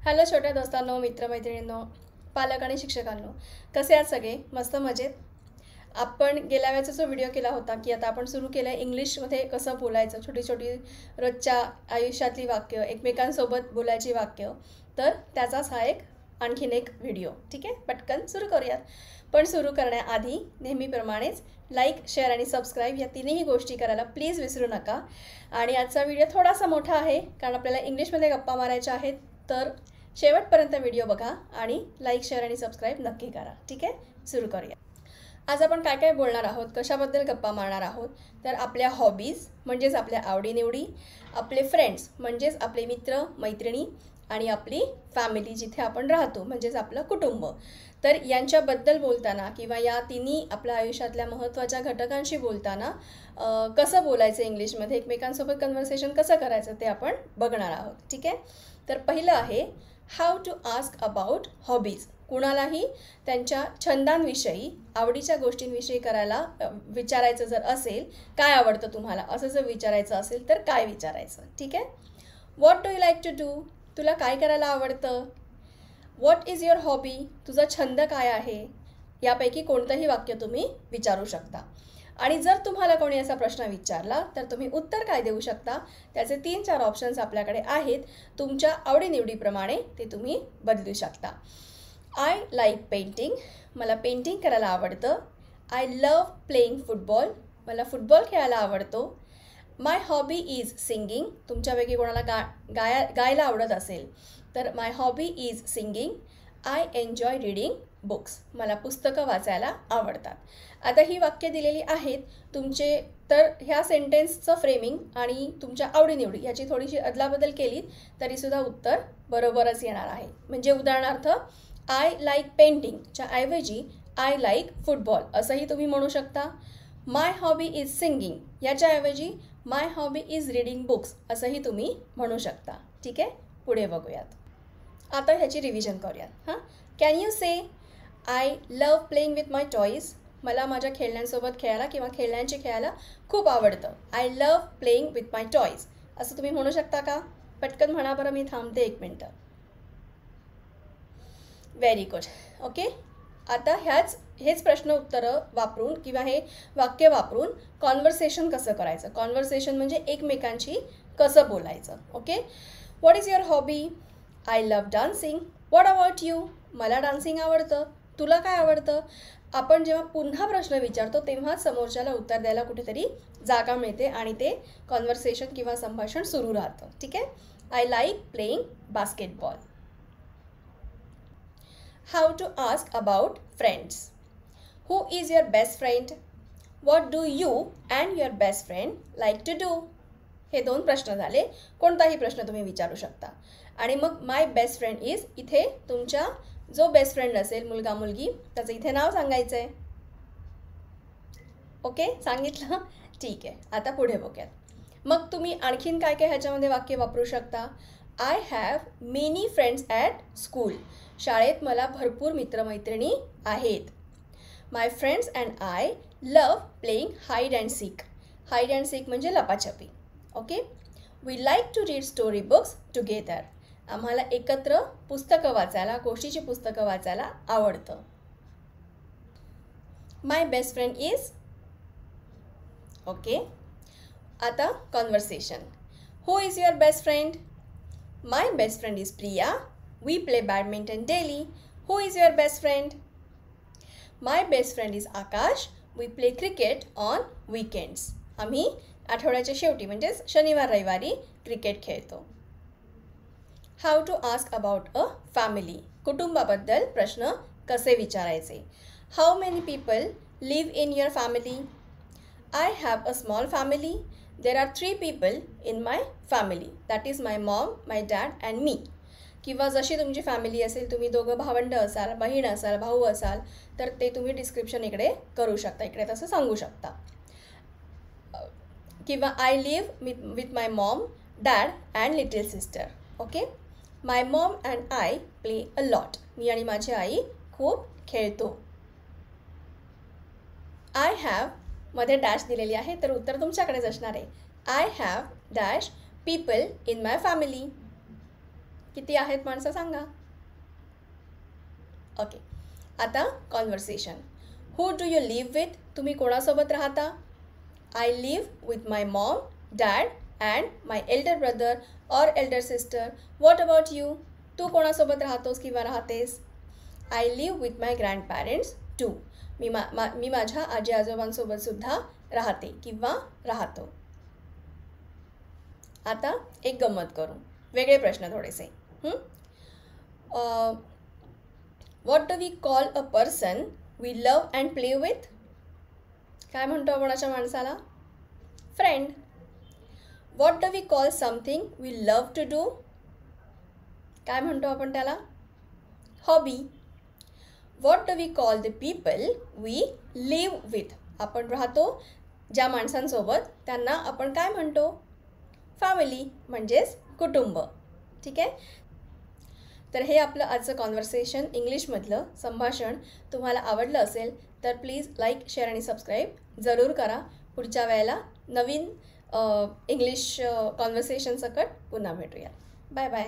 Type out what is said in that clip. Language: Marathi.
हॅलो छोट्या दोस्तांनो, मित्रमैत्रिणींनो, पालक आणि शिक्षकांनो, कसे आहात सगळे? मस्त मजेत. आपण गेल्या वेळेचा जो व्हिडिओ केला होता की आता आपण सुरू केलं आहे इंग्लिशमध्ये कसं बोलायचं, छोटी छोटी रोजच्या आयुष्यातली वाक्य, एकमेकांसोबत बोलायची वाक्य. तर त्याचाच हा आणखीन एक व्हिडिओ. ठीक आहे, पटकन सुरू करूयात. पण सुरू करण्याआधी नेहमीप्रमाणेच लाईक, शेअर आणि सबस्क्राईब या तिन्ही गोष्टी करायला प्लीज विसरू नका. आणि आजचा व्हिडिओ थोडासा मोठा आहे कारण आपल्याला इंग्लिशमध्ये गप्पा मारायच्या आहेत. तर शेवटपर्यंत व्हिडिओ बघा आणि लाईक, शेअर आणि सबस्क्राईब नक्की करा. ठीक आहे, सुरू करूया. आज आपण काय काय बोलणार आहोत, कशाबद्दल गप्पा मारणार आहोत, तर आपल्या हॉबीज म्हणजेच आपल्या आवडीनिवडी, आपले फ्रेंड्स म्हणजेच आपले मित्र मैत्रिणी आणि आपली फॅमिली जिथे आपण राहतो म्हणजेच आपलं कुटुंब. तर यांच्याबद्दल बोलताना किंवा या तिन्ही आपल्या आयुष्यातल्या महत्त्वाच्या घटकांशी बोलताना कसं बोलायचं इंग्लिशमध्ये, एकमेकांसोबत कन्व्हर्सेशन कसं करायचं ते आपण बघणार आहोत. ठीक आहे, तर पहिलं आहे how to ask about hobbies. कुणालाही त्यांच्या छंदांविषयी, आवडीच्या गोष्टींविषयी विचारायचं जर असेल, काय आवडतं तुम्हाला असं जर विचारायचं असेल तर काय विचारायचं. ठीक आहे, what do you like to do, तुला काय करायला आवडतं. व्हॉट इज युअर हॉबी, तुझा छंद काय आहे. यापैकी कोणतंही वाक्य तुम्ही विचारू शकता. आणि जर तुम्हाला कोणी असा प्रश्न विचारला तर तुम्ही उत्तर काय देऊ शकता, त्याचे 3-4 ऑप्शन्स आपल्याकडे आहेत. तुमच्या आवडीनिवडीप्रमाणे ते तुम्ही बदलू शकता. आय लाईक पेंटिंग, मला पेंटिंग करायला आवडतं. आय लव्ह प्लेईंग फुटबॉल, मला फुटबॉल खेळायला आवडतो. माय हॉबी इज सिंगिंग, तुमच्यापैकी कोणाला गायला आवडत असेल तर माय hobby is singing. I enjoy reading books, मला पुस्तकं वाचायला आवडतात. आता ही वाक्य दिलेली आहेत तुमचे, तर ह्या सेंटेन्सचं फ्रेमिंग आणि तुमच्या आवडीनिवडी ह्याची थोडीशी अदलाबदल केली तरीसुद्धा उत्तर बरोबरच येणार आहे. म्हणजे उदाहरणार्थ आय लाईक पेंटिंगच्या ऐवजी आय लाईक फुटबॉल असंही तुम्ही म्हणू शकता. माय hobby is singing याच्याऐवजी my hobby is reading books असंही तुम्ही म्हणू शकता. ठीक आहे, पुढे बघूयात. आता ह्याची रिव्हिजन करूयात. Can you say I love playing with my toys, मला माझ्या खेळण्यांसोबत खेळायला किंवा खेळण्यांची खेळायला खूप आवडतं. I love playing with my toys असं तुम्ही म्हणू शकता का? पटकन म्हणा बरं, मी थांबते 1 मिनटं. Very good. ओके, आता हेच प्रश्न उत्तरं वापरून किंवा हे वाक्य वापरून कॉन्व्हर्सेशन कसं करायचं. कॉन्व्हर्सेशन म्हणजे एकमेकांशी कसं बोलायचं. Okay, what is your hobby. I love dancing. What about you, मला डान्सिंग आवडतं. तुला काय आवडतं. आपण जेव्हा पुन्हा प्रश्न विचारतो तेव्हा समोरच्याला उत्तर द्यायला कुठेतरी जागा मिळते आणि ते कॉन्व्हर्सेशन किंवा संभाषण सुरू राहतं. ठीक आहे, I like playing basketball. How to ask about friends. Who is your best friend? What do you and your best friend like to do? हे 2 प्रश्न झाले. कोणताही प्रश्न तुम्ही विचारू शकता. आणि मग माय बेस्ट फ्रेंड इज, इथे तुमच्या जो बेस्ट फ्रेंड असेल, मुलगा मुलगी, त्याचं इथे नाव सांगायचं आहे. ओके, सांगितलं. ठीक आहे, आता पुढे बघूयात. मग तुम्ही आणखीन काय काय ह्याच्यामध्ये वाक्य वापरू शकता. I have many friends at school, शाळेत मला भरपूर मित्रमैत्रिणी आहेत. माय friends and I love playing hide and sick, hide and sick म्हणजे लपाछपी. Okay, we like to read story books together, आम्हाला एकत्र पुस्तकं वाचायला, गोष्टीची पुस्तकं वाचायला आवडतं. माय बेस्ट फ्रेंड इज. ओके, आता conversation. Who is your best friend. My best friend is Priya. We play badminton daily. Who is your best friend? My best friend is Akash. We play cricket on weekends. आम्ही आठवड्याच्या शेवटी म्हणजेच शनिवार रविवारी क्रिकेट खेळतो. How to ask about a family. कुटुंबाबद्दल प्रश्न कसे विचारायचे. How many people live in your family? I have a small family. There are 3 people in my family. That is my mom, my dad and me. किंवा जशी तुमची फॅमिली असेल, तुम्ही दोघं भावंड असाल, बहीण असाल, भाऊ असाल, तर ते तुम्ही डिस्क्रिप्शन इकडे करू शकता, इकडे तसं सांगू शकता. किंवा I live with my Maugham, dad and little sister. Okay, my Maugham and I play a lot, मी आणि माझी आई खूप खेळतो. आय हॅव मध्ये डॅश दिलेली आहे तर उत्तर तुमच्याकडेच असणार आहे. I have dash people in my family. किती आहेत माणसं सांगा. ओके, आता conversation. Who do you leave with? तुम्ही कोणासोबत राहता? I live with my Maugham, dad and my Elder brother or Elder sister. What about you? तू कोणासोबत राहतोस किंवा राहतेस? I live with my grand parents to. मी माझ्या आजी आजोबांसोबतसुद्धा राहते किंवा राहतो. आता एक गंमत करू, वेगळे प्रश्न थोडेसे. What do we call a person we love and play with? काय म्हणतो आपण अशा माणसाला? Friend. What do we call something we love to do? काय म्हणतो आपण त्याला? Hobby. What do we call the people we live with? आपण राहतो ज्या माणसांसोबत त्यांना आपण काय म्हणतो? फॅमिली म्हणजेच कुटुंब. ठीक आहे. तर हे आपलं आजचं कॉन्व्हर्सेशन इंग्लिशमधलं संभाषण तुम्हाला आवडलं असेल तर प्लीज लाईक, शेअर आणि सबस्क्राईब जरूर करा. पुढच्या वेळेला नवीन इंग्लिश कॉन्व्हर्सेशन सकट पुन्हा भेटूया. Bye bye.